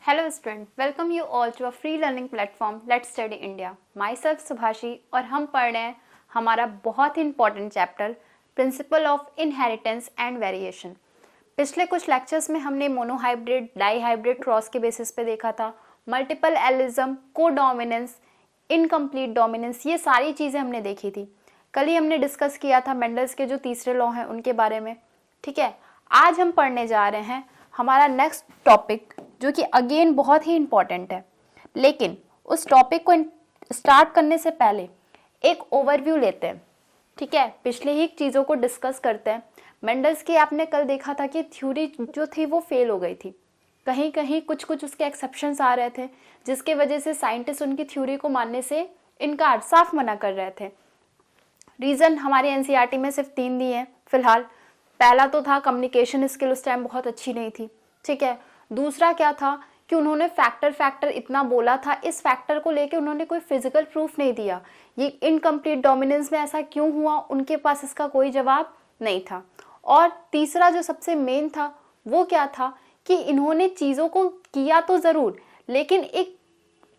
Hello student, welcome you all to a free learning platform Let's Study India. Myself Subhashi और हम पढ़ रहे हैं हमारा बहुत ही important chapter principle of inheritance and variation. पिछले कुछ लेक्चर्स में हमने मोनोहाइब्रिड, डाईहाइब्रिड क्रॉस के बेसिस पे देखा था, multiple allelism, codominance, incomplete dominance, ये सारी चीज़ें हमने देखी थी। कल ही हमने डिस्कस किया था मेंडल्स के जो तीसरे लॉ हैं उनके बारे में। ठीक है, आज हम पढ़ने जा रहे हैं हमारा नेक्स्ट टॉपिक जो कि अगेन बहुत ही इम्पॉर्टेंट है। लेकिन उस टॉपिक को स्टार्ट करने से पहले एक ओवरव्यू लेते हैं। ठीक है, पिछले ही चीज़ों को डिस्कस करते हैं। मेंडल्स की आपने कल देखा था कि थ्योरी जो थी वो फेल हो गई थी, कहीं कहीं कुछ कुछ उसके एक्सेप्शंस आ रहे थे जिसके वजह से साइंटिस्ट उनकी थ्योरी को मानने से इनकार साफ मना कर रहे थे। रीज़न हमारे एनसीईआरटी में सिर्फ 3 दिए हैं फिलहाल। पहला तो था कम्युनिकेशन स्किल उस टाइम बहुत अच्छी नहीं थी। ठीक है, दूसरा क्या था कि उन्होंने फैक्टर इतना बोला था, इस फैक्टर को लेके उन्होंने कोई फिजिकल प्रूफ नहीं दिया। ये इनकम्प्लीट डोमिनेंस में ऐसा क्यों हुआ, उनके पास इसका कोई जवाब नहीं था। और तीसरा जो सबसे मेन था वो क्या था कि इन्होंने चीज़ों को किया तो ज़रूर, लेकिन एक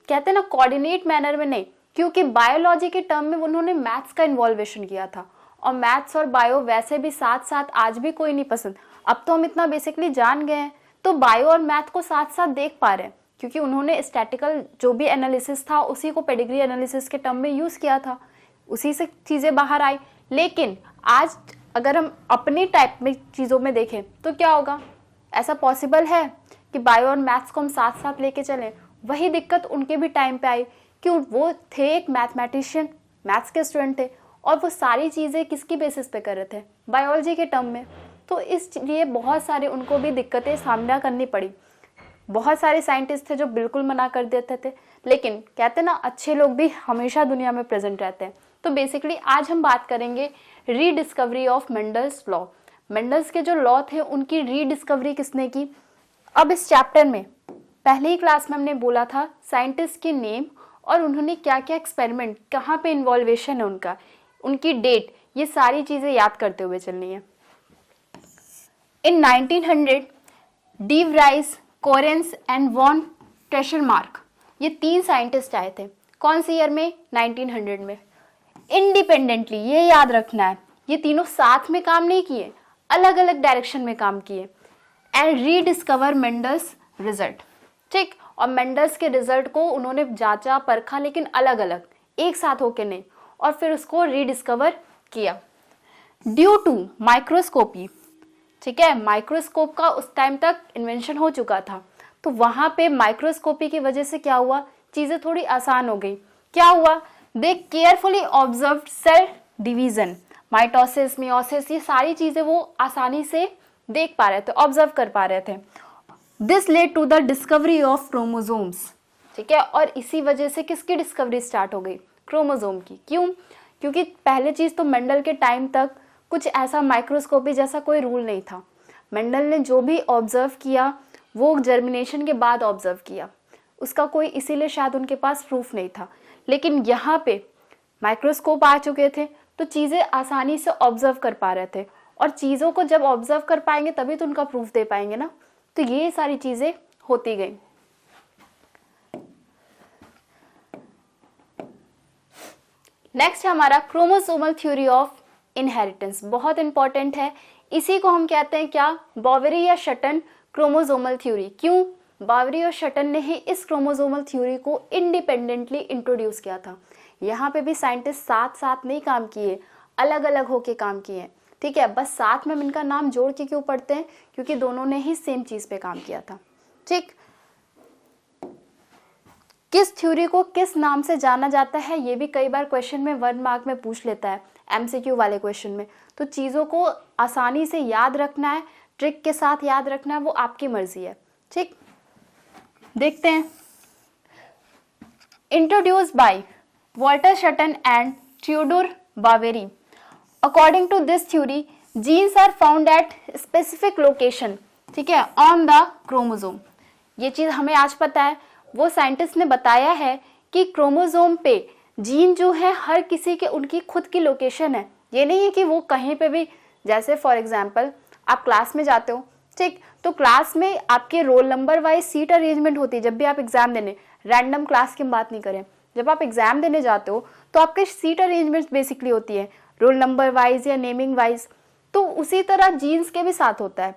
कहते हैं ना कोऑर्डिनेट मैनर में नहीं, क्योंकि बायोलॉजी के टर्म में उन्होंने मैथ्स का इन्वॉल्वेशन किया था। और मैथ्स और बायो वैसे भी साथ साथ आज भी कोई नहीं पसंद। अब तो हम इतना बेसिकली जान गए हैं तो बायो और मैथ को साथ साथ देख पा रहे हैं, क्योंकि उन्होंने स्टैटिकल जो भी एनालिसिस था उसी को पेडिग्री एनालिसिस के टर्म में यूज़ किया था, उसी से चीज़ें बाहर आई। लेकिन आज अगर हम अपने टाइप में चीज़ों में देखें तो क्या होगा, ऐसा पॉसिबल है कि बायो और मैथ्स को हम साथ साथ लेके चलें? वही दिक्कत उनके भी टाइम पे आई कि वो थे एक मैथमेटिशियन, मैथ्स के स्टूडेंट थे, और वो सारी चीज़ें किसकी बेसिस पे कर रहे थे, बायोलॉजी के टर्म में। तो इसलिए बहुत सारे उनको भी दिक्कतें सामना करनी पड़ी। बहुत सारे साइंटिस्ट थे जो बिल्कुल मना कर देते थे, लेकिन कहते ना अच्छे लोग भी हमेशा दुनिया में प्रेजेंट रहते हैं। तो बेसिकली आज हम बात करेंगे rediscovery of Mendel's law. Mendel's के जो लॉ थे उनकी रीडिस्कवरी किसने की। अब इस चैप्टर में पहले ही क्लास में हमने बोला था साइंटिस्ट के नेम और उन्होंने क्या क्या एक्सपेरिमेंट, कहाँ पे इन्वॉल्वेशन है उनका, उनकी डेट, ये सारी चीज़ें याद करते हुए चलनी है। In 1900 de Vries, Correns and von Tschermak, ये 3 साइंटिस्ट आए थे। कौन सी ईयर में? 1900 में। इंडिपेंडेंटली, ये याद रखना है, ये तीनों साथ में काम नहीं किए, अलग अलग डायरेक्शन में काम किए। And rediscover Mendel's result. ठीक, और मेंडल्स के रिजल्ट को उन्होंने जांचा परखा, लेकिन अलग अलग, एक साथ होके नहीं, और फिर उसको रीडिस्कवर किया ड्यू टू माइक्रोस्कोपी। ठीक है, माइक्रोस्कोप का उस टाइम तक इन्वेंशन हो चुका था, तो वहां पे माइक्रोस्कोपी की वजह से क्या हुआ, चीजें थोड़ी आसान हो गई। क्या हुआ, they carefully observe cell division, mitosis, meiosis, ये सारी चीजें वो आसानी से देख पा रहे थे, ऑब्जर्व कर पा रहे थे। This led to the discovery of chromosomes. ठीक है, और इसी वजह से किसकी डिस्कवरी स्टार्ट हो गई, क्रोमोसोम की। क्यों? क्योंकि पहले चीज तो मेंडल के टाइम तक कुछ ऐसा माइक्रोस्कोपी जैसा कोई रूल नहीं था। मेंडल ने जो भी ऑब्जर्व किया वो जर्मिनेशन के बाद ऑब्जर्व किया, उसका कोई इसीलिए शायद उनके पास प्रूफ नहीं था। लेकिन यहाँ पे माइक्रोस्कोप आ चुके थे तो चीज़ें आसानी से ऑब्जर्व कर पा रहे थे, और चीज़ों को जब ऑब्जर्व कर पाएंगे तभी तो उनका प्रूफ दे पाएंगे ना। तो ये सारी चीज़ें होती गई। नेक्स्ट है हमारा क्रोमोसोमल थ्योरी ऑफ इनहेरिटेंस, बहुत इंपॉर्टेंट है। इसी को हम कहते हैं क्या, बॉवेरी या शटन क्रोमोसोमल थ्योरी। क्यों? बॉवेरी और शटन ने ही इस क्रोमोसोमल थ्योरी को इंडिपेंडेंटली इंट्रोड्यूस किया था। यहाँ पे भी साइंटिस्ट साथ साथ नहीं काम किए, अलग अलग होके काम किए। ठीक है, बस साथ में हम इनका नाम जोड़ के क्यों पढ़ते हैं, क्योंकि दोनों ने ही सेम चीज पे काम किया था। ठीक, किस थ्योरी को किस नाम से जाना जाता है, ये भी कई बार क्वेश्चन में 1 मार्क में पूछ लेता है, एमसीक्यू वाले क्वेश्चन में। तो चीज़ों को आसानी से याद रखना है, ट्रिक के साथ याद रखना है, वो आपकी मर्जी है। ठीक, देखते हैं। Introduce by Walter Sutton and Theodor Boveri. According to this theory genes are found at specific location, ठीक है, ऑन द क्रोमोसोम। ये चीज़ हमें आज पता है, वो साइंटिस्ट ने बताया है कि क्रोमोसोम पे जीन जो है हर किसी के उनकी खुद की लोकेशन है। ये नहीं है कि वो कहीं पे भी, जैसे फॉर एग्जांपल आप क्लास में जाते हो, ठीक, तो क्लास में आपके roll number wise seat arrangement होती है। जब भी आप एग्जाम देने, रैंडम क्लास की हम बात नहीं करें, जब आप एग्जाम देने जाते हो तो आपके सीट अरेंजमेंट बेसिकली होती है रोल नंबर वाइज या नेमिंग वाइज। तो उसी तरह जीन्स के भी साथ होता है,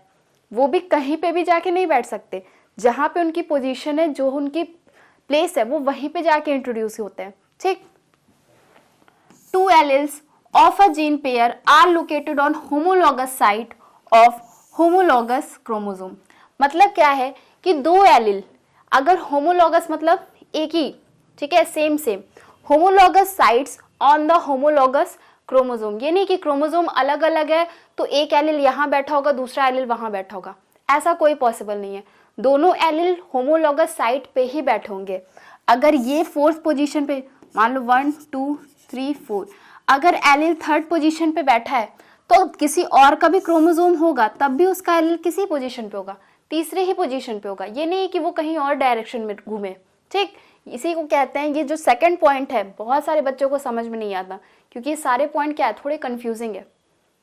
वो भी कहीं पे भी जाके नहीं बैठ सकते, जहाँ पे उनकी पोजीशन है, जो उनकी प्लेस है, वो वहीं पे जाके इंट्रोड्यूस होते हैं। ठीक, 2 alleles of a gene pair are located on homologous site of homologous chromosome। मतलब क्या है कि 2 एलिल अगर होमोलॉगस मतलब एक ही, ठीक है, same homologous sites on the homologous chromosome, ये नहीं कि क्रोमोसोम अलग अलग है तो एक एलिल यहाँ बैठा होगा दूसरा एलिल वहां बैठा होगा, ऐसा कोई पॉसिबल नहीं है। दोनों एलिल होमोलॉगस साइट पे ही बैठे होंगे। अगर ये 4th पोजीशन पे, मान लो 1 2 3 4, अगर एलिल 3rd पोजीशन पे बैठा है तो किसी और का भी क्रोमोसोम होगा, तब भी उसका एलिल किसी पोजीशन पे होगा, तीसरे ही पोजीशन पे होगा। ये नहीं कि वो कहीं और डायरेक्शन में घूमे। ठीक, इसी को कहते हैं, ये जो सेकंड पॉइंट है बहुत सारे बच्चों को समझ में नहीं आता, क्योंकि ये सारे पॉइंट क्या है, थोड़े कंफ्यूजिंग है।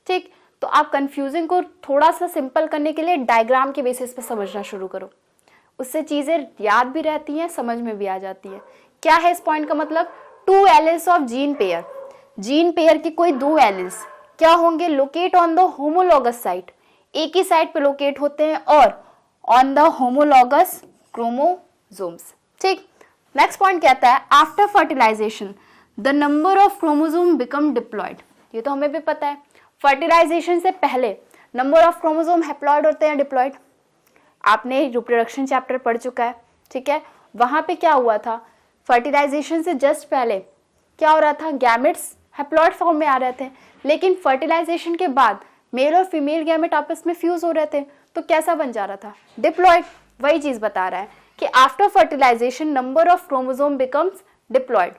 ठीक, तो आप कंफ्यूजिंग को थोड़ा सा सिंपल करने के लिए डायग्राम के बेसिस पे समझना शुरू करो, उससे चीजें याद भी रहती हैं, समझ में भी आ जाती है। क्या है इस पॉइंट का मतलब, 2 alleles of gene pair, gene pair के कोई 2 एलिल्स क्या होंगे, locate on the homologous site, एक ही साइट पे लोकेट होते हैं, और ऑन द होमोलॉगस क्रोमोसोम्स। ठीक, नेक्स्ट पॉइंट कहता है after fertilization the number of chromosome become diploid. ये तो हमें भी पता है, फर्टिलाइजेशन से पहले नंबर ऑफ क्रोमोसोम हैप्लॉयड होते हैं डिप्लॉयड। आपने रिप्रोडक्शन चैप्टर पढ़ चुका है, ठीक है, वहां पे क्या हुआ था, फर्टिलाइजेशन से जस्ट पहले क्या हो रहा था, गैमेट्स हैप्लॉयड फॉर्म में आ रहे थे, लेकिन फर्टिलाइजेशन के बाद मेल और फीमेल गैमेट आपस में फ्यूज हो रहे थे, तो कैसा बन जा रहा था, डिप्लॉयड। वही चीज बता रहा है कि after fertilisation number of chromosome becomes diploid.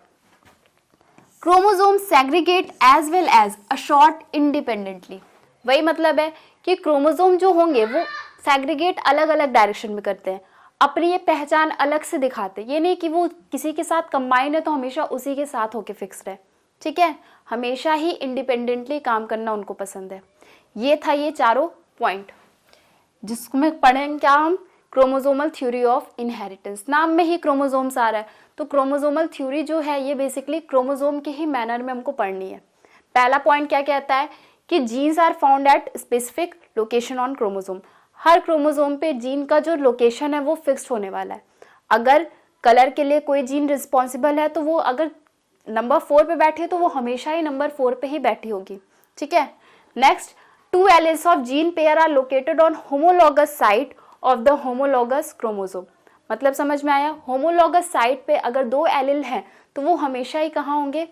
Chromosome segregate as well as assort independently. वही मतलब है कि क्रोमोसोम जो होंगे वो सेग्रीगेट अलग अलग डायरेक्शन में करते हैं, अपनी ये पहचान अलग से दिखाते हैं। ये नहीं कि वो किसी के साथ कंबाइन है तो हमेशा उसी के साथ होके फिक्स्ड है, ठीक है, हमेशा ही इंडिपेंडेंटली काम करना उनको पसंद है। ये था ये चारों पॉइंट, जिसमें पढ़ेंगे क्या हम, क्रोमोसोमल थ्योरी ऑफ इनहेरिटेंस। नाम में ही क्रोमोसोम्स आ रहा है, तो क्रोमोसोमल थ्योरी जो है ये बेसिकली क्रोमोसोम के ही मैनर में हमको पढ़नी है। पहला पॉइंट क्या कहता है कि genes are found at specific location on chromosome. हर क्रोमोसोम पे जीन का जो लोकेशन है वो फिक्स्ड होने वाला है। अगर कलर के लिए कोई जीन रिस्पॉन्सिबल है तो वो अगर नंबर 4 पे बैठी है तो वो हमेशा ही नंबर 4 पे ही बैठी होगी, ठीक है। Next, 2 alleles of gene pair are located on homologous site of the homologous chromosome. मतलब समझ में आया, होमोलॉगस साइट पे अगर 2 एलिल हैं तो वो हमेशा ही कहाँ होंगे,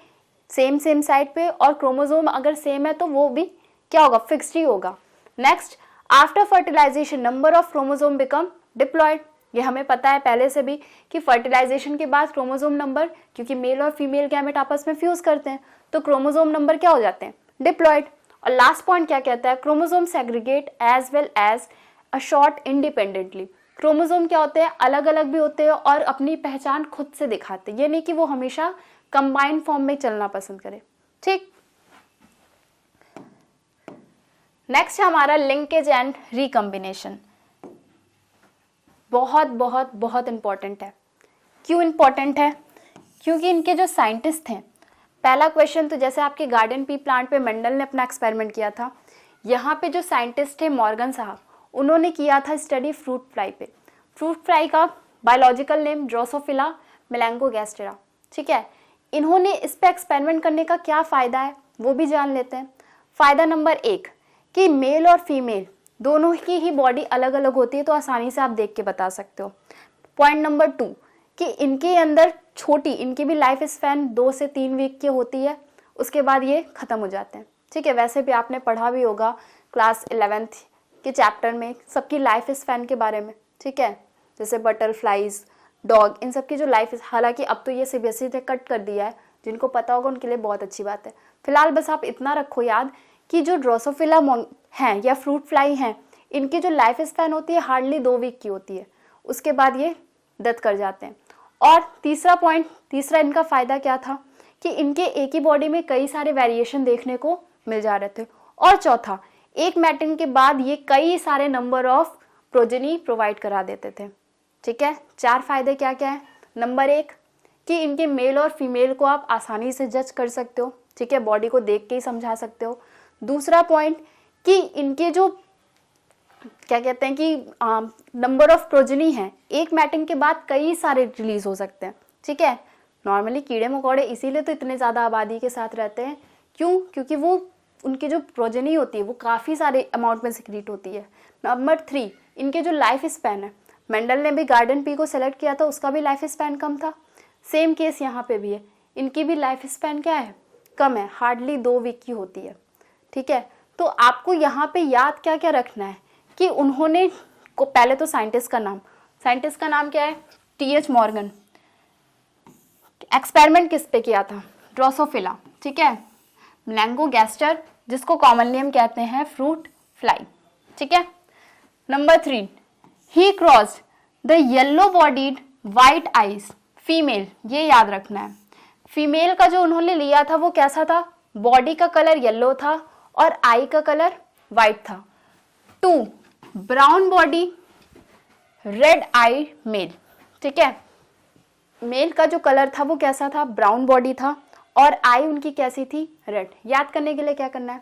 सेम साइट पे, और क्रोमोसोम अगर सेम है तो वो भी क्या होगा, फिक्स्ड ही होगा। Next, after fertilisation number of chromosome become diploid. ये हमें पता है पहले से भी कि फर्टिलाइजेशन के बाद क्रोमोसोम नंबर, क्योंकि मेल और फीमेल गैमेट आपस में फ्यूज करते हैं, तो क्रोमोसोम नंबर क्या हो जाते हैं, डिप्लॉयड। और लास्ट पॉइंट क्या कहता है, chromosome segregate as well as assort independently. Chromosome क्या होते हैं, अलग अलग भी होते हैं और अपनी पहचान खुद से दिखाते हैं, ये नहीं कि वो हमेशा कंबाइंड फॉर्म में चलना पसंद करे, ठीक। नेक्स्ट है हमारा लिंकेज एंड रिकम्बिनेशन। बहुत बहुत बहुत इंपॉर्टेंट है। क्यों इंपॉर्टेंट है, क्योंकि इनके जो साइंटिस्ट हैं, पहला क्वेश्चन तो जैसे आपके गार्डन पी प्लांट पे मेंडल ने अपना एक्सपेरिमेंट किया था, यहाँ पे जो साइंटिस्ट थे मॉर्गन साहब, उन्होंने किया था स्टडी फ्रूट फ्लाई पे। फ्रूट फ्लाई का बायोलॉजिकल नेम ड्रोसोफिला मेलैंगोगैस्टेरा, ठीक है। इन्होंने इस पे एक्सपेरिमेंट करने का क्या फ़ायदा है वो भी जान लेते हैं। फ़ायदा नंबर 1 कि मेल और फीमेल दोनों की ही बॉडी अलग अलग होती है, तो आसानी से आप देख के बता सकते हो। पॉइंट नंबर 2 कि इनके अंदर छोटी, इनकी भी लाइफ स्पैन 2 से 3 वीक की होती है, उसके बाद ये ख़त्म हो जाते हैं, ठीक है। वैसे भी आपने पढ़ा भी होगा क्लास 11th के चैप्टर में सबकी लाइफ स्पैन के बारे में, ठीक है, जैसे बटरफ्लाइज, डॉग, इन सब की जो लाइफ, हालांकि अब तो ये सीबीएसई ने कट कर दिया है, जिनको पता होगा उनके लिए बहुत अच्छी बात है। फिलहाल बस आप इतना रखो याद कि जो ड्रोसोफिला हैं या फ्रूट फ्लाई हैं, इनकी जो लाइफ स्पैन होती है हार्डली 2 वीक की होती है, उसके बाद ये डेथ कर जाते हैं। और तीसरा पॉइंट, तीसरा इनका फ़ायदा क्या था कि इनके एक ही बॉडी में कई सारे वेरिएशन देखने को मिल जा रहे थे। और चौथा, एक मैटिन के बाद ये कई सारे नंबर ऑफ प्रोजेनी प्रोवाइड करा देते थे। ठीक है, 4 फायदे क्या क्या है। नंबर 1 कि इनके मेल और फीमेल को आप आसानी से जज कर सकते हो। ठीक है, बॉडी को देख के ही समझा सकते हो। दूसरा पॉइंट कि इनके जो क्या कहते हैं कि नंबर ऑफ प्रोजेनी है, एक मैटिंग के बाद कई सारे रिलीज हो सकते हैं। ठीक है, नॉर्मली कीड़े मकोड़े इसीलिए तो इतने ज़्यादा आबादी के साथ रहते हैं। क्यों? क्योंकि वो उनकी जो प्रोजेनी होती है वो काफ़ी सारे अमाउंट में सिक्रीट होती है। नंबर 3 इनके जो लाइफ स्पैन है, मेंडल ने भी गार्डन पी को सेलेक्ट किया था, उसका भी लाइफ स्पैन कम था। सेम केस यहाँ पे भी है, इनकी भी लाइफ स्पैन क्या है, कम है, हार्डली 2 वीक की होती है। ठीक है, तो आपको यहाँ पे याद क्या क्या रखना है कि उन्होंने को पहले तो साइंटिस्ट का नाम क्या है, TH मॉर्गन। एक्सपेरिमेंट किस पे किया था, ड्रोसोफिला। ठीक है, मेलैंगोगैस्टर जिसको कॉमनली हम कहते हैं फ्रूट फ्लाई। ठीक है, number 3 he crossed the yellow bodied white eyes female. ये याद रखना है, फीमेल का जो उन्होंने लिया था वो कैसा था, बॉडी का कलर येलो था और आई का कलर वाइट था। 2 ब्राउन बॉडी रेड आई मेल। ठीक है, मेल का जो कलर था वो कैसा था, ब्राउन बॉडी था और आई उनकी कैसी थी, रेड। याद करने के लिए क्या करना है,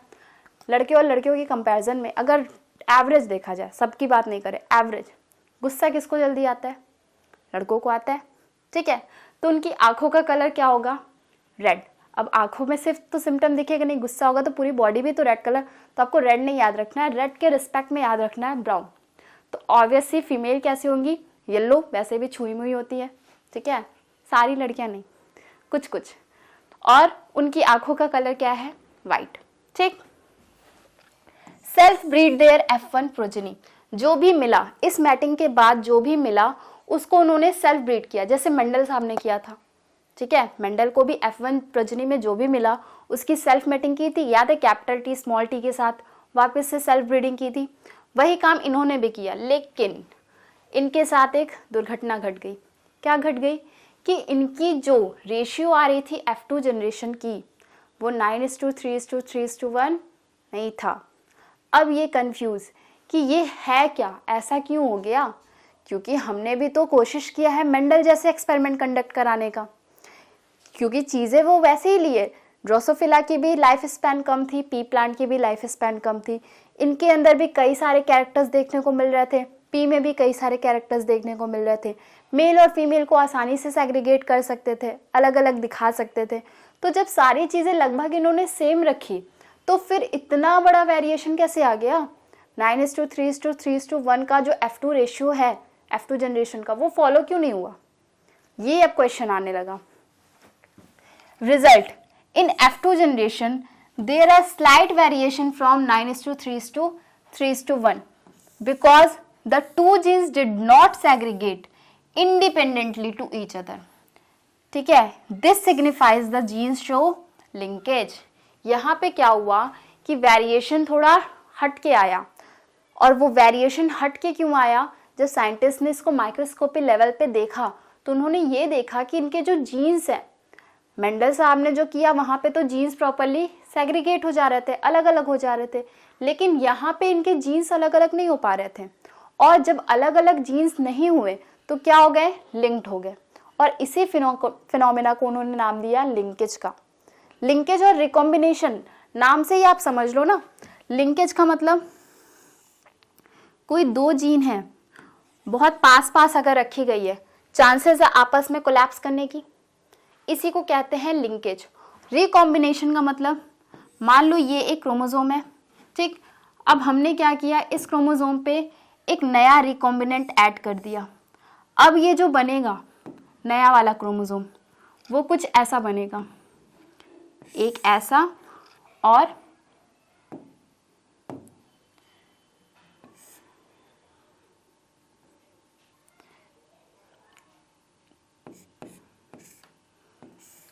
लड़के और लड़कियों की कंपैरिजन में अगर एवरेज देखा जाए, सबकी बात नहीं करें, एवरेज, गुस्सा किसको जल्दी आता है, लड़कों को आता है। ठीक है, तो उनकी आंखों का कलर क्या होगा, रेड। अब आंखों में सिर्फ तो सिम्टम दिखेगा नहीं, गुस्सा होगा तो पूरी बॉडी भी तो रेड कलर, तो आपको रेड नहीं याद रखना है, रेड के रिस्पेक्ट में याद रखना है ब्राउन। तो ऑब्वियसली फीमेल कैसी होंगी, येलो, वैसे भी छुई मुई होती है। ठीक है, सारी लड़कियां नहीं, कुछ कुछ। और उनकी आंखों का कलर क्या है, वाइट। ठीक, self breed there F1 progeny. जो भी मिला इस मैटिंग के बाद, जो भी मिला उसको उन्होंने सेल्फ ब्रीड किया, जैसे मेंडल साहब ने किया था। ठीक है, मेंडल को भी F1 प्रोजेनी में जो भी मिला उसकी सेल्फ मैटिंग की थी, याद है, कैपिटल T स्मॉल t के साथ वापस से सेल्फ ब्रीडिंग की थी। वही काम इन्होंने भी किया, लेकिन इनके साथ एक दुर्घटना घट गई। क्या घट गई कि इनकी जो रेशियो आ रही थी F2 जनरेशन की, वो 9:3:3:1 नहीं था। अब ये कंफ्यूज कि ये है क्या, ऐसा क्यों हो गया, क्योंकि हमने भी तो कोशिश किया है मेंडल जैसे एक्सपेरिमेंट कंडक्ट कराने का, क्योंकि चीज़ें वो वैसे ही लिए। ड्रोसोफिला की भी लाइफ स्पैन कम थी, पी प्लांट की भी लाइफ स्पैन कम थी, इनके अंदर भी कई सारे कैरेक्टर्स देखने को मिल रहे थे, पी में भी कई सारे कैरेक्टर्स देखने को मिल रहे थे। मेल और फीमेल को आसानी से सेग्रीगेट कर सकते थे, अलग अलग दिखा सकते थे। तो जब सारी चीज़ें लगभग इन्होंने सेम रखी तो फिर इतना बड़ा वेरिएशन कैसे आ गया। 9:3:3:1 का जो F2 रेशियो है F2 जनरेशन का, वो फॉलो क्यों नहीं हुआ, ये अब क्वेश्चन आने लगा। Result in F2 generation there are slight variation from 9:3:3:1 because the 2 genes did not segregate independently to each other. ठीक है, this signifies the genes show linkage. यहाँ पे क्या हुआ कि वेरिएशन थोड़ा हट के आया, और वो वेरिएशन हट के क्यों आया, जब साइंटिस्ट ने इसको माइक्रोस्कोपी लेवल पे देखा तो उन्होंने ये देखा कि इनके जो जीन्स हैं, मेंडल साहब ने जो किया वहाँ पे तो जीन्स प्रॉपरली सेग्रीगेट हो जा रहे थे, अलग अलग हो जा रहे थे, लेकिन यहाँ पे इनके जीन्स अलग अलग नहीं हो पा रहे थे। और जब अलग अलग जीन्स नहीं हुए तो क्या हो गए, लिंक्ड हो गए, और इसी फिनोमेना को उन्होंने नाम दिया लिंकेज का। लिंकेज और रिकॉम्बिनेशन नाम से ही आप समझ लो ना, लिंकेज का मतलब कोई 2 जीन है बहुत पास पास अगर रखी गई है, चांसेस है आपस में कोलैप्स करने की, इसी को कहते हैं लिंकेज। रिकॉम्बिनेशन का मतलब, मान लो ये एक क्रोमोसोम है, ठीक, अब हमने क्या किया, इस क्रोमोसोम पे एक नया रिकॉम्बिनेंट ऐड कर दिया। अब ये जो बनेगा नया वाला क्रोमोसोम वो कुछ ऐसा बनेगा, एक ऐसा और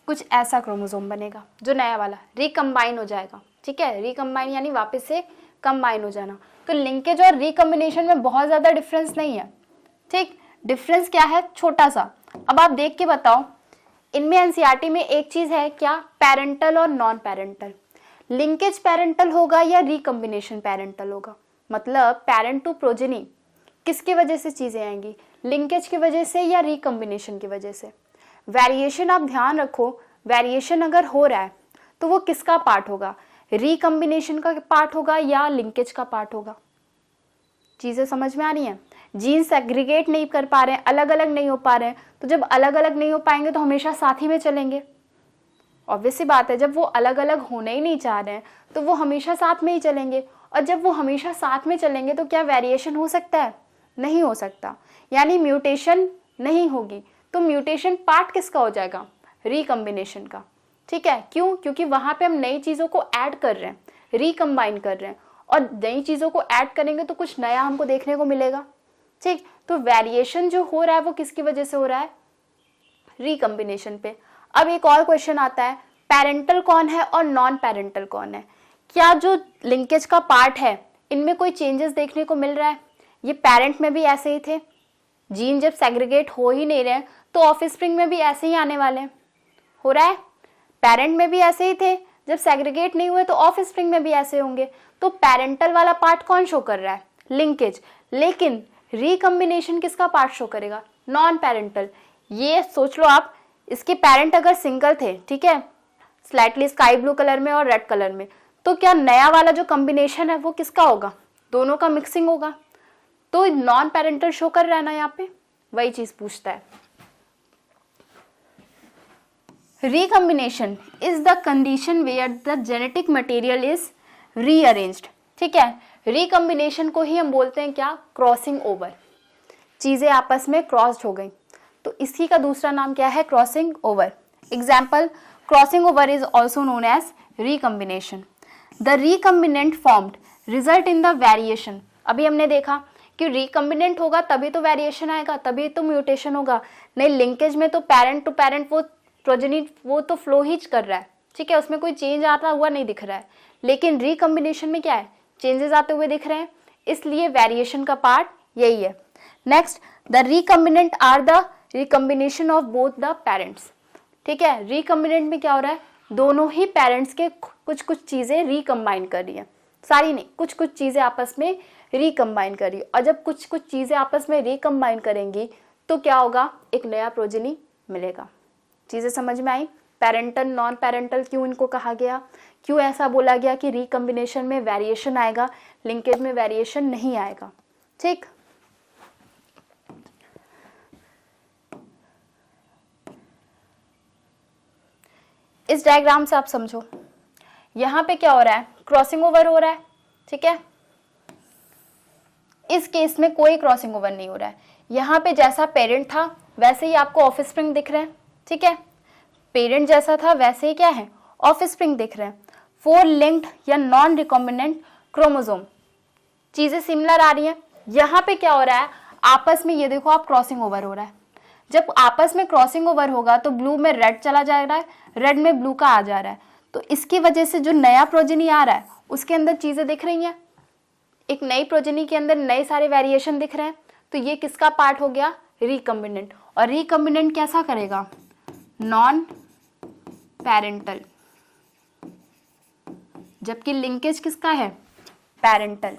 कुछ ऐसा क्रोमोसोम बनेगा जो नया वाला रिकम्बाइन हो जाएगा। ठीक है, रिकम्बाइन यानी वापस से कंबाइन हो जाना। तो लिंकेज और रिकम्बिनेशन में बहुत ज़्यादा डिफरेंस नहीं है। ठीक, डिफरेंस क्या है, छोटा सा। अब आप देख के बताओ, इनमें एनसीईआरटी में एक चीज़ है क्या, पेरेंटल और नॉन पेरेंटल। लिंकेज पेरेंटल होगा या रिकम्बिनेशन पेरेंटल होगा, मतलब पेरेंट टू प्रोजेनी किसकी वजह से चीज़ें आएंगी, लिंकेज की वजह से या रिकम्बिनेशन की वजह से। वेरिएशन आप ध्यान रखो, वेरिएशन अगर हो रहा है तो वो किसका पार्ट होगा, रिकम्बिनेशन का पार्ट होगा या लिंकेज का पार्ट होगा। चीज़ें समझ में आ रही हैं। जीन सेग्रीगेट नहीं कर पा रहे हैं, अलग अलग नहीं हो पा रहे हैं, तो जब अलग अलग नहीं हो पाएंगे तो हमेशा साथ ही में चलेंगे। ऑब्वियस सी बात है, जब वो अलग अलग होने ही नहीं चाह रहे हैं तो वो हमेशा साथ में ही चलेंगे, और जब वो हमेशा साथ में चलेंगे तो क्या वेरिएशन हो सकता है, नहीं हो सकता, यानी म्यूटेशन नहीं होगी। तो म्यूटेशन पार्ट किसका हो जाएगा, रिकम्बिनेशन का। ठीक है, क्यों, क्योंकि वहां पे हम नई चीज़ों को ऐड कर रहे हैं, रिकम्बाइन कर रहे हैं, और नई चीज़ों को ऐड करेंगे तो कुछ नया हमको देखने को मिलेगा। ठीक, तो वेरिएशन जो हो रहा है वो किसकी वजह से हो रहा है, रिकम्बिनेशन पे। अब एक और क्वेश्चन आता है, पेरेंटल कौन है और नॉन पेरेंटल कौन है। क्या जो लिंकेज का पार्ट है इनमें कोई चेंजेस देखने को मिल रहा है, ये पेरेंट में भी ऐसे ही थे, जीन जब सेग्रीगेट हो ही नहीं रहे तो ऑफस्प्रिंग में भी ऐसे ही आने वाले हैं, हो रहा है, पेरेंट में भी ऐसे ही थे, जब सेग्रीगेट नहीं हुए तो ऑफस्प्रिंग में भी ऐसे होंगे। तो पेरेंटल वाला पार्ट कौन शो कर रहा है, लिंकेज, लेकिन रिकम्बिनेशन किसका पार्ट शो करेगा, नॉन पेरेंटल। ये सोच लो आप, इसके पेरेंट अगर सिंगल थे, ठीक है, स्लाइटली स्काई ब्लू कलर में और रेड कलर में, तो क्या नया वाला जो कॉम्बिनेशन है वो किसका होगा, दोनों का मिक्सिंग होगा। तो नॉन पेरेंटल शो कर रहा है ना, यहाँ पे वही चीज पूछता है। Recombination is the condition where the genetic material is rearranged. ठीक है, रिकम्बिनेशन को ही हम बोलते हैं क्या, क्रॉसिंग ओवर, चीजें आपस में क्रॉस्ड हो गई, तो इसी का दूसरा नाम क्या है, crossing over. Example, crossing over is also known as recombination. The recombinant formed result in the variation. अभी हमने देखा कि रिकम्बिनेंट होगा तभी तो वेरिएशन आएगा, तभी तो म्यूटेशन होगा, नहीं लिंकेज में तो पेरेंट टू पेरेंट वो प्रोजेनी वो तो फ्लो ही कर रहा है, ठीक है, उसमें कोई चेंज आता हुआ नहीं दिख रहा है। लेकिन रिकम्बिनेशन में क्या है, चेंजेस आते हुए दिख रहे हैं, इसलिए वेरिएशन का पार्ट यही है। Next, the recombinant are the recombination of both the parents. ठीक है, रिकम्बिनेंट में क्या हो रहा है, दोनों ही पेरेंट्स के कुछ कुछ चीजें रिकम्बाइन कर रही है, सारी नहीं, कुछ कुछ चीजें आपस में रिकम्बाइन कर रही है, और जब कुछ कुछ चीजें आपस में रिकम्बाइन करेंगी तो क्या होगा, एक नया प्रोजेनी मिलेगा। चीजें समझ में आई। पेरेंटल नॉन पेरेंटल क्यों इनको कहा गया, क्यों ऐसा बोला गया कि रिकम्बिनेशन में वेरिएशन आएगा, लिंकेज में वेरिएशन नहीं आएगा। ठीक, इस डायग्राम से आप समझो, यहां पे क्या हो रहा है, क्रॉसिंग ओवर हो रहा है। ठीक है, इस केस में कोई क्रॉसिंग ओवर नहीं हो रहा है, यहाँ पे जैसा पेरेंट था वैसे ही आपको ऑफस्प्रिंग दिख रहे हैं। ठीक है, पेरेंट जैसा था वैसे ही क्या है, ऑफस्प्रिंग दिख रहे हैं। 4 लिंक्ड या नॉन रिकॉम्बिनेंट क्रोमोसोम, चीजें सिमिलर आ रही हैं। यहाँ पे क्या हो रहा है, आपस में ये देखो आप, क्रॉसिंग ओवर हो रहा है। जब आपस में क्रॉसिंग ओवर होगा तो ब्लू में रेड चला जा रहा है, रेड में ब्लू का आ जा रहा है, तो इसकी वजह से जो नया प्रोजेनी आ रहा है उसके अंदर चीजें दिख रही हैं, एक नई प्रोजेनी के अंदर नए सारे वेरिएशन दिख रहे हैं, तो ये किसका पार्ट हो गया, रिकम्बिनेंट। और रिकम्बिनेंट कैसा करेगा, नॉन पेरेंटल, जबकि लिंकेज किसका है, पेरेंटल।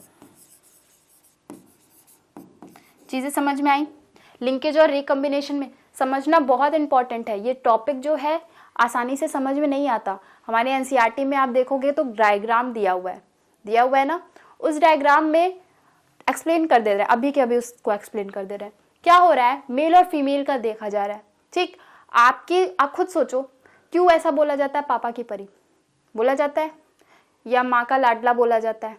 चीजें समझ में आई। लिंकेज और रिकम्बिनेशन में समझना बहुत इंपॉर्टेंट है, ये टॉपिक जो है आसानी से समझ में नहीं आता। हमारे एनसीईआरटी में आप देखोगे तो डायग्राम दिया हुआ है ना, उस डायग्राम में एक्सप्लेन कर दे रहे हैं, अभी के अभी उसको एक्सप्लेन कर दे रहे हैं। क्या हो रहा है, मेल और फीमेल का देखा जा रहा है। ठीक, आप खुद सोचो, क्यों ऐसा बोला जाता है, पापा की परी बोला जाता है या माँ का लाडला बोला जाता है।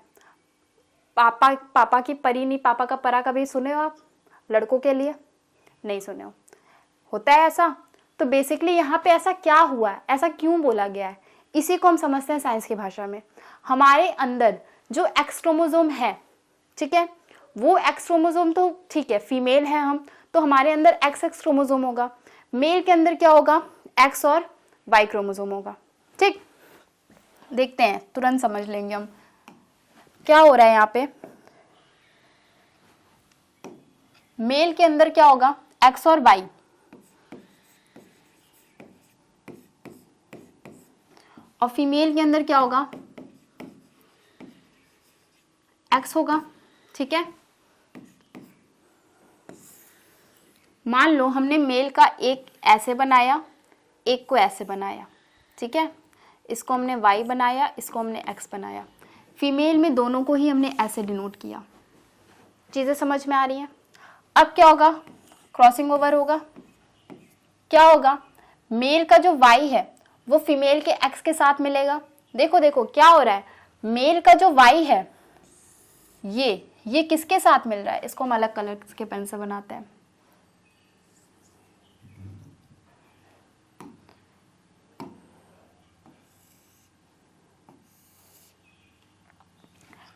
पापा की परी नहीं, पापा का परा कभी सुने हो आप, लड़कों के लिए नहीं सुने हो, होता है ऐसा। तो बेसिकली यहाँ पे ऐसा क्या हुआ है, ऐसा क्यों बोला गया है, इसी को हम समझते हैं साइंस की भाषा में। हमारे अंदर जो एक्स क्रोमोसोम है, ठीक है, वो एक्स क्रोमोसोम तो ठीक है, फीमेल है हम, तो हमारे अंदर एक्स क्रोमोसोम होगा। मेल के अंदर क्या होगा, एक्स और वाई क्रोमोसोम होगा। ठीक, देखते हैं, तुरंत समझ लेंगे हम क्या हो रहा है यहाँ पे। मेल के अंदर क्या होगा, एक्स और वाई, और फीमेल के अंदर क्या होगा, एक्स होगा। ठीक है, मान लो हमने मेल का एक ऐसे बनाया, एक को ऐसे बनाया, ठीक है, इसको हमने वाई बनाया, इसको हमने एक्स बनाया। फीमेल में दोनों को ही हमने ऐसे डिनोट किया। चीज़ें समझ में आ रही हैं? अब क्या होगा, क्रॉसिंग ओवर होगा। क्या होगा, मेल का जो वाई है वो फीमेल के एक्स के साथ मिलेगा। देखो देखो क्या हो रहा है, मेल का जो वाई है ये किसके साथ मिल रहा है, इसको हम अलग कलर के पेन से बनाते हैं।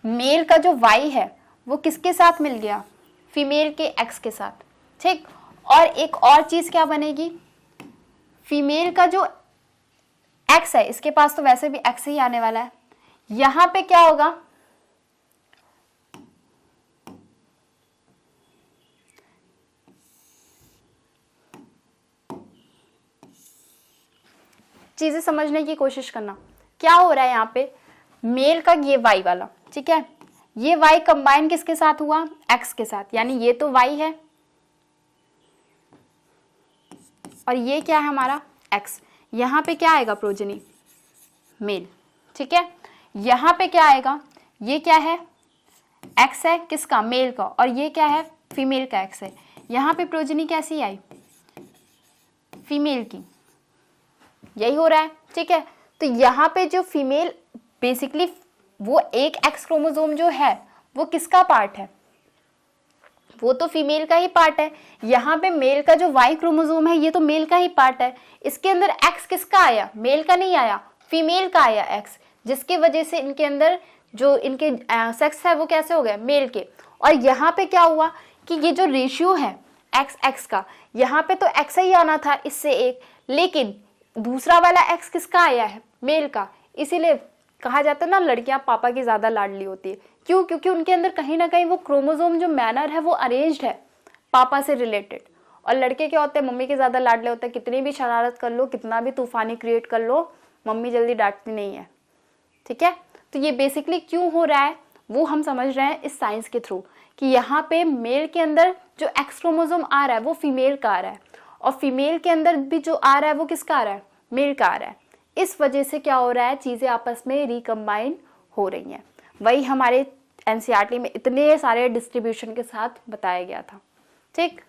मेल का जो वाई है वो किसके साथ मिल गया, फीमेल के एक्स के साथ, ठीक। और एक और चीज क्या बनेगी, फीमेल का जो एक्स है, इसके पास तो वैसे भी एक्स ही आने वाला है, यहां पे क्या होगा, चीजें समझने की कोशिश करना। क्या हो रहा है यहाँ पे, मेल का ये वाई वाला, ठीक है, ये वाई कंबाइन किसके साथ हुआ, एक्स के साथ, यानी ये तो वाई है और ये क्या है हमारा एक्स। यहाँ पे क्या आएगा, प्रोजेनी मेल, ठीक है। यहाँ पे क्या आएगा, ये क्या है, एक्स है किसका, मेल का, और ये क्या है, फीमेल का एक्स है। यहाँ पे प्रोजेनी कैसी आई, फीमेल की। यही हो रहा है, ठीक है। तो यहाँ पे जो फीमेल बेसिकली वो एक एक्स क्रोमोसोम जो है वो किसका पार्ट है, वो तो फीमेल का ही पार्ट है। यहाँ पे मेल का जो वाई क्रोमोसोम है ये तो मेल का ही पार्ट है। इसके अंदर एक्स किसका आया, मेल का नहीं आया, फीमेल का आया एक्स, जिसकी वजह से इनके अंदर जो इनके सेक्स है वो कैसे हो गए, मेल के। और यहाँ पे क्या हुआ कि ये जो रेशियो है एक्स एक्स का, यहाँ पे तो एक्स ही आना था इससे एक, लेकिन दूसरा वाला एक्स किसका आया है, मेल का। इसीलिए कहा जाता है ना, लड़कियां पापा की ज्यादा लाडली होती है। क्यों, क्योंकि उनके अंदर कहीं ना कहीं वो क्रोमोसोम जो मैनर है वो अरेंज्ड है पापा से रिलेटेड। और लड़के क्या होते हैं, मम्मी के ज्यादा लाडले होते हैं। कितनी भी शरारत कर लो, कितना भी तूफानी क्रिएट कर लो, मम्मी जल्दी डांटती नहीं है, ठीक है। तो ये बेसिकली क्यों हो रहा है वो हम समझ रहे हैं इस साइंस के थ्रू, कि यहाँ पे मेल के अंदर जो एक्स क्रोमोसोम आ रहा है वो फीमेल का आ रहा है, और फीमेल के अंदर भी जो आ रहा है वो किसका आ रहा है, मेल का आ रहा है। इस वजह से क्या हो रहा है, चीजें आपस में रिकम्बाइन हो रही हैं। वही हमारे एनसीईआरटी में इतने सारे डिस्ट्रीब्यूशन के साथ बताया गया था, ठीक।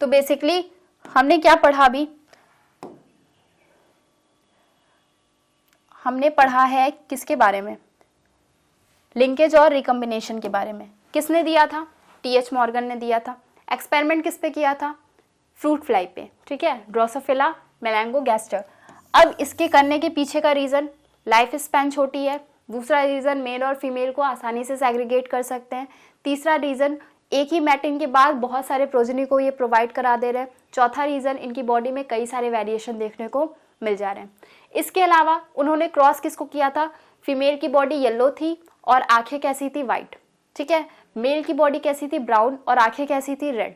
तो बेसिकली हमने क्या पढ़ा, अभी हमने पढ़ा है किसके बारे में, लिंकेज और रिकम्बिनेशन के बारे में। किसने दिया था, टीएच मॉर्गन ने दिया था। एक्सपेरिमेंट किस पे किया था, फ्रूट फ्लाई पे, ठीक है, ड्रोसोफिला मेलैंगोगैस्टर। अब इसके करने के पीछे का रीजन, लाइफ स्पैन छोटी है। दूसरा रीजन, मेल और फीमेल को आसानी से सेग्रीगेट कर सकते हैं। तीसरा रीजन, एक ही मैटिंग के बाद बहुत सारे प्रोजेनी को ये प्रोवाइड करा दे रहे हैं। चौथा रीजन, इनकी बॉडी में कई सारे वेरिएशन देखने को मिल जा रहे हैं। इसके अलावा उन्होंने क्रॉस किसको किया था, फीमेल की बॉडी येलो थी और आंखें कैसी थी, वाइट, ठीक है। मेल की बॉडी कैसी थी, ब्राउन, और आंखें कैसी थी, रेड।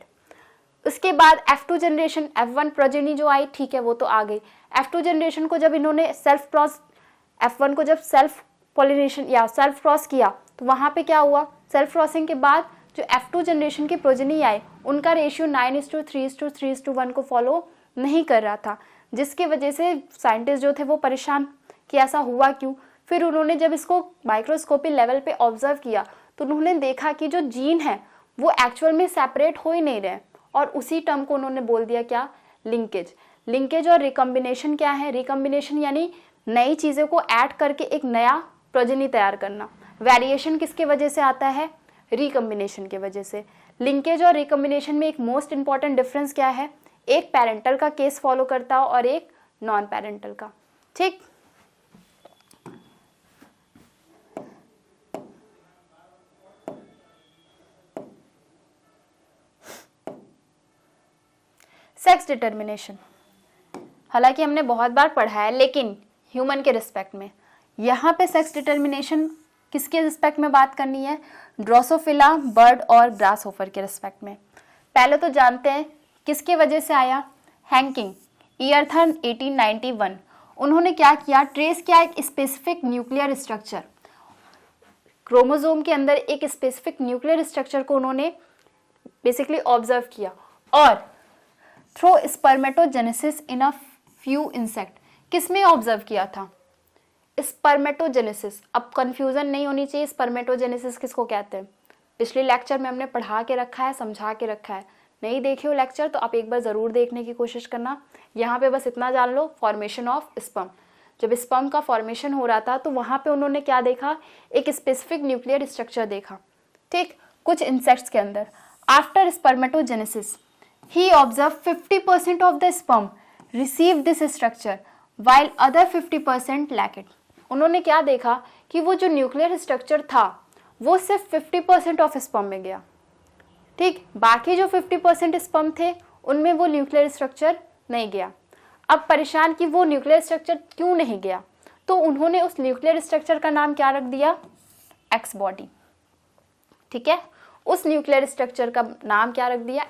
उसके बाद F2 जनरेशन, F1 प्रोजेनी जो आई, ठीक है, वो तो आ गई। F2 जनरेशन को जब इन्होंने सेल्फ क्रॉस, F1 को जब सेल्फ पॉलिनेशन या सेल्फ क्रॉस किया तो वहां पे क्या हुआ, सेल्फ क्रॉसिंग के बाद जो F2 जनरेशन की प्रोजेनी आए उनका रेशियो 9:3:3:1 को फॉलो नहीं कर रहा था, जिसकी वजह से साइंटिस्ट जो थे वो परेशान कि ऐसा हुआ क्यों। फिर उन्होंने जब इसको माइक्रोस्कोपी लेवल पे ऑब्जर्व किया तो उन्होंने देखा कि जो जीन है वो एक्चुअल में सेपरेट हो ही नहीं रहे, और उसी टर्म को उन्होंने बोल दिया क्या, लिंकेज। लिंकेज और रिकम्बिनेशन क्या है, रिकम्बिनेशन यानी नई चीज़ों को ऐड करके एक नया प्रोजेनी तैयार करना। वेरिएशन किसके वजह से आता है, रिकम्बिनेशन के वजह से। लिंकेज और रिकम्बिनेशन में एक मोस्ट इंपॉर्टेंट डिफरेंस क्या है, एक पेरेंटल का केस फॉलो करता हो और एक नॉन पेरेंटल का, ठीक। सेक्स डिटर्मिनेशन, हालांकि हमने बहुत बार पढ़ा है लेकिन ह्यूमन के रिस्पेक्ट में, यहाँ पे सेक्स डिटर्मिनेशन किसके रिस्पेक्ट में बात करनी है, ड्रोसोफिला, बर्ड और ग्रासहोफर के रिस्पेक्ट में। पहले तो जानते हैं किसके वजह से आया, हैंकिंग, ईयर था 1891। उन्होंने क्या किया, ट्रेस किया एक स्पेसिफिक न्यूक्लियर स्ट्रक्चर, क्रोमोसोम के अंदर एक स्पेसिफिक न्यूक्लियर स्ट्रक्चर को उन्होंने बेसिकली ऑब्जर्व किया, और through spermatogenesis in a few insect, किसमें ऑब्जर्व किया था, स्पर्मेटोजेनेसिस। अब कंफ्यूजन नहीं होनी चाहिए, स्पर्मेटोजेनेसिस किसको कहते हैं, पिछले लेक्चर में हमने पढ़ा के रखा है, समझा के रखा है, नहीं देखे हो लेक्चर तो आप एक बार जरूर देखने की कोशिश करना। यहाँ पे बस इतना जान लो, फॉर्मेशन ऑफ स्पर्म, जब स्पर्म का फॉर्मेशन हो रहा था तो वहां पे उन्होंने क्या देखा, एक स्पेसिफिक न्यूक्लियर स्ट्रक्चर देखा, ठीक, कुछ इंसेक्ट्स के अंदर। After spermatogenesis he observe 50% of the sperm receive this structure while other 50% lack it। उन्होंने क्या देखा कि वो जो न्यूक्लियर स्ट्रक्चर था वो सिर्फ 50% ऑफ स्पर्म में गया, ठीक, बाकी जो 50% स्पर्म थे उनमें वो न्यूक्लियर स्ट्रक्चर नहीं गया। अब परेशान कि वो न्यूक्लियर स्ट्रक्चर क्यों नहीं गया, तो उन्होंने उस न्यूक्लियर स्ट्रक्चर का नाम क्या रख दिया, एक्स बॉडी, ठीक है, उस न्यूक्लियर स्ट्रक्चर का नाम क्या रख दिया,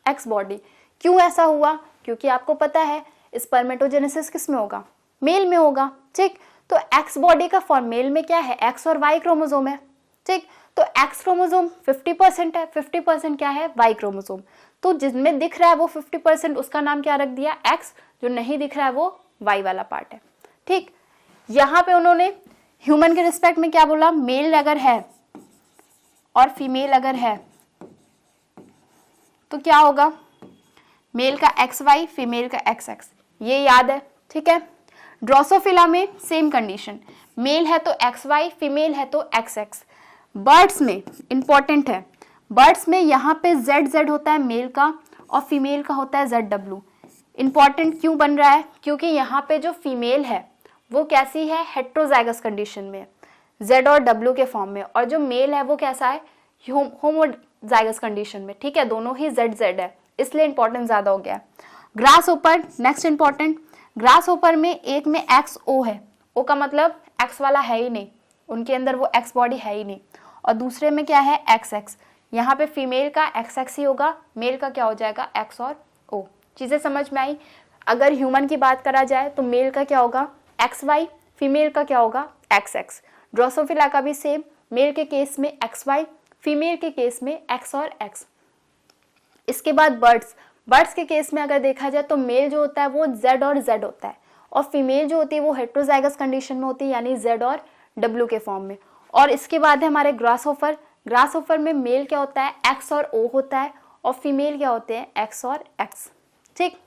एक्स बॉडी। क्यों ऐसा हुआ, क्योंकि आपको पता है स्पर्मेटोजेनेसिस किस में होगा, मेल में होगा, ठीक, तो एक्स बॉडी का फॉर्म मेल में क्या है, एक्स और वाई क्रोमोसोम है, ठीक, तो एक्स क्रोमोसोम 50% है, 50% क्या है, वाई क्रोमोसोम, तो जिसमें दिख रहा है वो 50% उसका नाम क्या रख दिया, एक्स, जो नहीं दिख रहा है वो वाई वाला पार्ट है, ठीक। यहाँ पे उन्होंने ह्यूमन के रिस्पेक्ट में क्या बोला, मेल अगर है और फीमेल अगर है तो क्या होगा, मेल का एक्स वाई, फीमेल का एक्स एक्स, ये याद है, ठीक है। ड्रोसोफिला में सेम कंडीशन, मेल है तो एक्स वाई, फीमेल है तो एक्स एक्स। बर्ड्स में इंपॉर्टेंट है, बर्ड्स में यहाँ पे जेड जेड होता है मेल का और फीमेल का होता है जेड डब्ल्यू। इंपॉर्टेंट क्यों बन रहा है, क्योंकि यहाँ पे जो फीमेल है वो कैसी है, हेट्रोजाइगस कंडीशन में, जेड और डब्ल्यू के फॉर्म में, और जो मेल है वो कैसा है, होमोजाइगस कंडीशन में, ठीक है, दोनों ही जेड जेड है, इसलिए इंपॉर्टेंट ज्यादा हो गया। ग्रास ओपर नेक्स्ट इंपॉर्टेंट, ग्रास ओपर में एक में एक्स ओ है, ओ का मतलब एक्स वाला है ही नहीं, उनके अंदर वो एक्स बॉडी है ही नहीं, और दूसरे में क्या है, एक्स एक्स, यहाँ पे फीमेल का एक्स एक्स ही होगा, मेल का क्या हो जाएगा, एक्स और ओ। चीजें समझ में आई। अगर ह्यूमन की बात करा जाए तो मेल का क्या होगा, एक्स वाई, फीमेल का क्या होगा, एक्स एक्स। ड्रोसोफिला का भी सेम, मेल के केस में एक्स वाई, फीमेल के केस में एक्स और एक्स। इसके बाद बर्ड्स, बर्ड्स के केस में अगर देखा जाए तो मेल जो होता है वो जेड और जेड होता है, और फीमेल जो होती है वो हेट्रोजाइगस कंडीशन में होती है, यानी जेड और डब्ल्यू के फॉर्म में। और इसके बाद है हमारे ग्रासहोफर, ग्रासहोफर में मेल क्या होता है, एक्स और ओ होता है, और फीमेल क्या होते हैं, एक्स और एक्स, ठीक।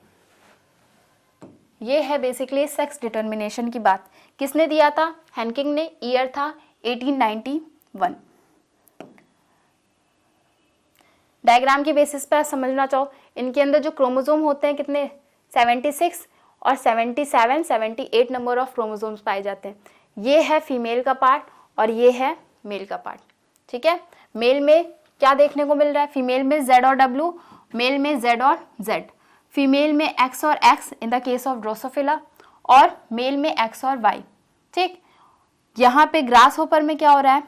ये है बेसिकली सेक्स डिटर्मिनेशन की बात। किसने दिया था, हैंकिंग ने, ईयर था 1891। डायग्राम की बेसिस पर समझना चाहो, इनके अंदर जो क्रोमोसोम होते हैं कितने, 76 और 77, 78 नंबर ऑफ क्रोमोसोम्स पाए जाते हैं। ये है फीमेल का पार्ट और ये है मेल का पार्ट, ठीक है। मेल में क्या देखने को मिल रहा है, फीमेल में जेड और डब्ल्यू, मेल में जेड और जेड, फीमेल में एक्स और x in the case of Drosophila, और मेल में एक्स और वाई, ठीक। यहाँ पे ग्रास होपर में क्या हो रहा है,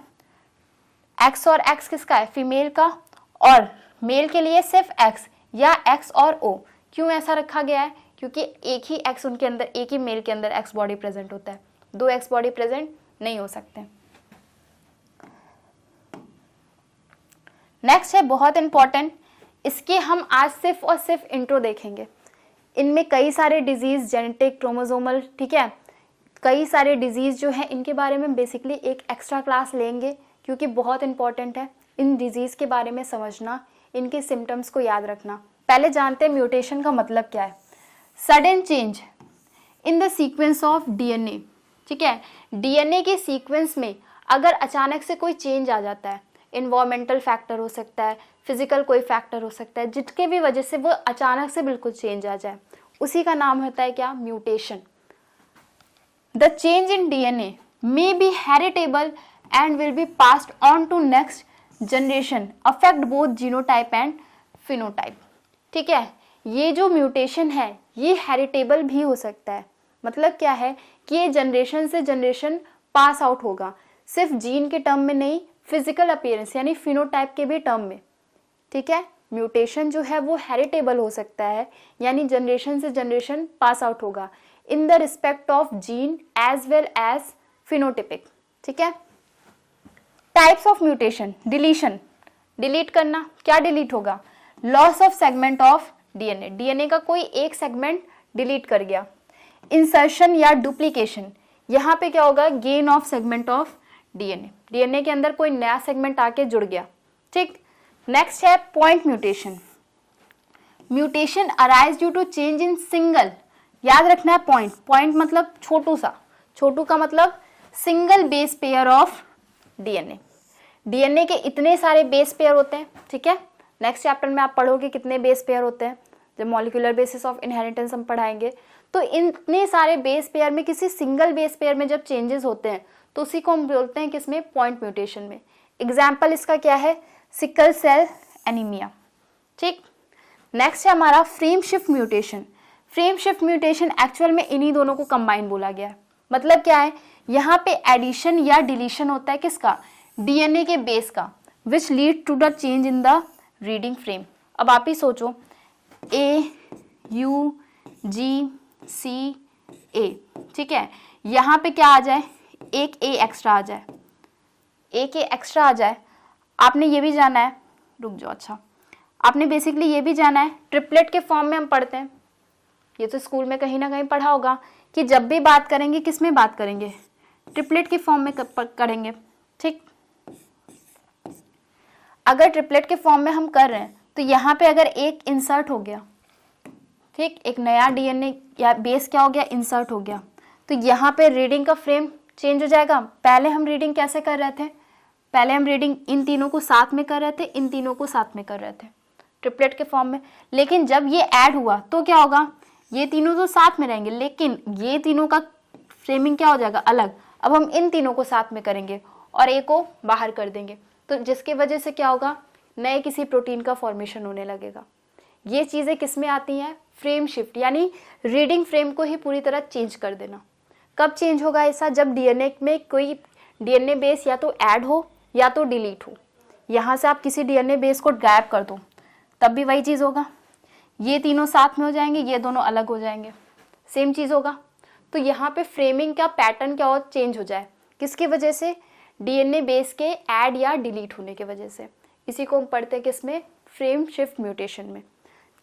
एक्स और एक्स किसका है, फीमेल का, और मेल के लिए सिर्फ एक्स या एक्स और ओ। क्यों ऐसा रखा गया है, क्योंकि एक ही एक्स उनके अंदर, एक ही मेल के अंदर एक्स बॉडी प्रेजेंट होता है, दो एक्स बॉडी प्रेजेंट नहीं हो सकते। नेक्स्ट है बहुत इंपॉर्टेंट, इसके हम आज सिर्फ और सिर्फ इंट्रो देखेंगे। इनमें कई सारे डिजीज, जेनेटिक, क्रोमोसोमल, ठीक है, कई सारे डिजीज जो है इनके बारे में बेसिकली एक एक्स्ट्रा क्लास लेंगे, क्योंकि बहुत इंपॉर्टेंट है इन डिजीज के बारे में समझना, इनके सिम्टम्स को याद रखना। पहले जानते हैं म्यूटेशन का मतलब क्या है। Sudden change in the sequence of DNA, ठीक है, डीएनए के सीक्वेंस में अगर अचानक से कोई चेंज आ जाता है, इन्वायरमेंटल फैक्टर हो सकता है, फिजिकल कोई फैक्टर हो सकता है, जिसके भी वजह से वो अचानक से बिल्कुल चेंज आ जाए, उसी का नाम होता है क्या, mutation. The change in DNA may be heritable and will be passed on to next generation, affect both genotype and phenotype, ठीक है। ये जो म्यूटेशन है ये हेरिटेबल भी हो सकता है, मतलब क्या है कि ये जनरेशन से जनरेशन पास आउट होगा, सिर्फ जीन के टर्म में नहीं, फिजिकल अपीयरेंस यानी फिनोटाइप के भी टर्म में, ठीक है। म्यूटेशन जो है वो हेरिटेबल हो सकता है, यानी जनरेशन से जनरेशन पास आउट होगा। In the respect of gene as well as phenotypic. ठीक है। Types of mutation, deletion, delete करना, क्या डिलीट होगा? Loss of segment of DNA, DNA का कोई एक सेगमेंट डिलीट कर गया। इंसर्शन या डुप्लीकेशन, यहाँ पे क्या होगा? Gain of segment of DNA, DNA के अंदर कोई नया सेगमेंट आके जुड़ गया। ठीक। नेक्स्ट है point mutation, mutation arise due to change in single, याद रखना है पॉइंट, पॉइंट मतलब छोटू सा, छोटू का मतलब single base pair of DNA. DNA के इतने सारे बेस पेयर होते हैं। ठीक है। नेक्स्ट चैप्टर में आप पढ़ोगे कितने बेस पेयर होते हैं, जब मॉलिक्यूलर बेसिस ऑफ इनहेरिटेंस हम पढ़ाएंगे। तो इतने सारे बेस पेयर में किसी सिंगल बेस पेयर में जब चेंजेस होते हैं तो उसी को हम बोलते हैं किसमें? पॉइंट म्यूटेशन में। एग्जाम्पल इसका क्या है? Sickle cell anaemia. ठीक। नेक्स्ट है हमारा frame shift mutation. Frame shift mutation actual में इन्हीं दोनों को कंबाइन बोला गया है। मतलब क्या है? यहाँ पे एडिशन या डिलीशन होता है किसका? डीएनए के बेस का, which lead to the change in the reading frame. अब आप ही सोचो, ए यू जी सी ए, ठीक है, यहाँ पे क्या आ जाए? एक ए एक्स्ट्रा आ जाए, एक ए एक्स्ट्रा आ जाए। आपने ये भी जाना है, रुक जाओ, अच्छा आपने बेसिकली ये भी जाना है, ट्रिपलेट के फॉर्म में हम पढ़ते हैं, ये तो स्कूल में कहीं ना कहीं पढ़ा होगा कि जब भी बात करेंगे किस में बात करेंगे? ट्रिपलेट के फॉर्म में करेंगे। ठीक। अगर ट्रिपलेट के फॉर्म में हम कर रहे हैं तो यहाँ पे अगर एक इंसर्ट हो गया, ठीक, एक नया डीएनए या बेस क्या हो गया? इंसर्ट हो गया, तो यहाँ पे रीडिंग का फ्रेम चेंज हो जाएगा। पहले हम रीडिंग कैसे कर रहे थे? पहले हम रीडिंग इन तीनों को साथ में कर रहे थे, इन तीनों को साथ में कर रहे थे ट्रिपलेट के फॉर्म में। लेकिन जब ये ऐड हुआ तो क्या होगा? ये तीनों तो साथ में रहेंगे, लेकिन ये तीनों का फ्रेमिंग क्या हो जाएगा? अलग। अब हम इन तीनों को साथ में करेंगे और एक को बाहर कर देंगे, तो जिसकी वजह से क्या होगा? नए किसी प्रोटीन का फॉर्मेशन होने लगेगा। ये चीज़ें किस में आती हैं? फ्रेम शिफ्ट, यानी रीडिंग फ्रेम को ही पूरी तरह चेंज कर देना। कब चेंज होगा ऐसा? जब डीएनए में कोई डीएनए बेस या तो ऐड हो या तो डिलीट हो। यहाँ से आप किसी डीएनए बेस को गायब कर दो तब भी वही चीज़ होगा। ये तीनों साथ में हो जाएंगे, ये दोनों अलग हो जाएंगे, सेम चीज़ होगा। तो यहाँ पे फ्रेमिंग का पैटर्न क्या हो? चेंज हो जाए। किसकी वजह से? डीएनए बेस के ऐड या डिलीट होने की वजह से। इसी को हम पढ़ते हैं किसमें? फ्रेम शिफ्ट म्यूटेशन में।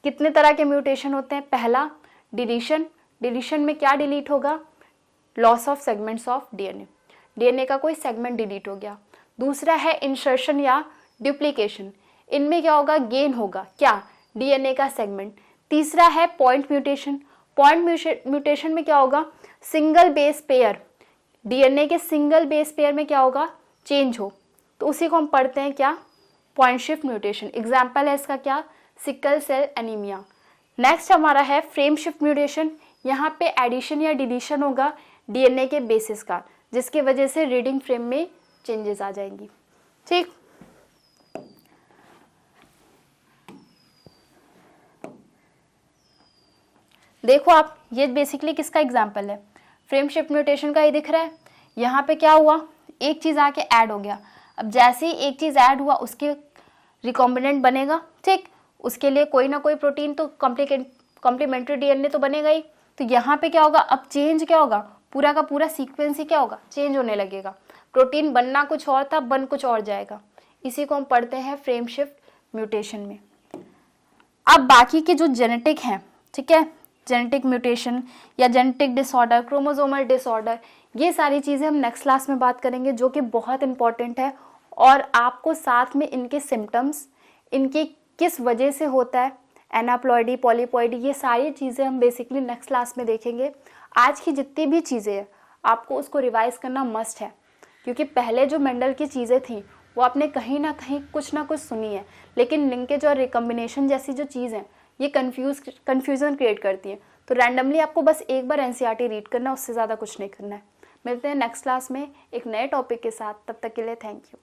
कितने तरह के म्यूटेशन होते हैं? पहला डिलीशन, डिलीशन में क्या डिलीट होगा? Loss of segments of DNA, DNA का कोई सेगमेंट डिलीट हो गया। दूसरा है इंसर्शन या डुप्लीकेशन, इनमें क्या होगा? गेन होगा, क्या? डीएनए का सेगमेंट। तीसरा है पॉइंट म्यूटेशन, पॉइंट म्यूटेशन में क्या होगा? सिंगल बेस पेयर, डीएनए के सिंगल बेस पेयर में क्या होगा? चेंज हो, तो उसी को हम पढ़ते हैं क्या? Point shift mutation. एग्जाम्पल है इसका क्या? Sickle cell anaemia. नेक्स्ट हमारा है फ्रेम शिफ्ट म्यूटेशन, यहाँ पे एडिशन या डिलीशन होगा डीएनए के बेसिस का, जिसकी वजह से रीडिंग फ्रेम में चेंजेस आ जाएंगी। ठीक। देखो आप, ये बेसिकली किसका एग्जाम्पल है? फ्रेम शिफ्ट म्यूटेशन का ही दिख रहा है। यहाँ पे क्या हुआ? एक चीज़ आके ऐड हो गया। अब जैसे ही एक चीज़ ऐड हुआ उसके रिकॉम्बिनेंट बनेगा, ठीक, उसके लिए कोई ना कोई प्रोटीन तो कॉम्प्लीमेंट्री डीएनए तो बनेगा ही। तो यहाँ पे क्या होगा? अब चेंज क्या होगा? पूरा का पूरा सीक्वेंस ही क्या होगा? चेंज होने लगेगा। प्रोटीन बनना कुछ और था, बन कुछ और जाएगा। इसी को हम पढ़ते हैं फ्रेम शिफ्ट म्यूटेशन में। अब बाकी के जो जेनेटिक हैं, ठीक है, जेनेटिक म्यूटेशन या जेनेटिक डिसऑर्डर, क्रोमोसोमल डिसऑर्डर, ये सारी चीज़ें हम नेक्स्ट क्लास में बात करेंगे, जो कि बहुत इंपॉर्टेंट है। और आपको साथ में इनके सिम्टम्स, इनके किस वजह से होता है, एनाप्लॉइडी, पॉलीप्लॉइडी, ये सारी चीज़ें हम बेसिकली नेक्स्ट क्लास में देखेंगे। आज की जितनी भी चीज़ें हैं आपको उसको रिवाइज करना मस्ट है, क्योंकि पहले जो मेंडल की चीज़ें थी वो आपने कहीं ना कुछ सुनी है, लेकिन लिंकेज और रिकम्बिनेशन जैसी जो चीज़ है ये कन्फ्यूज़न क्रिएट करती है। तो रैंडमली आपको बस एक बार एनसीईआरटी रीड करना, उससे ज़्यादा कुछ नहीं करना है। मिलते हैं नेक्स्ट क्लास में एक नए टॉपिक के साथ, तब तक के लिए थैंक यू।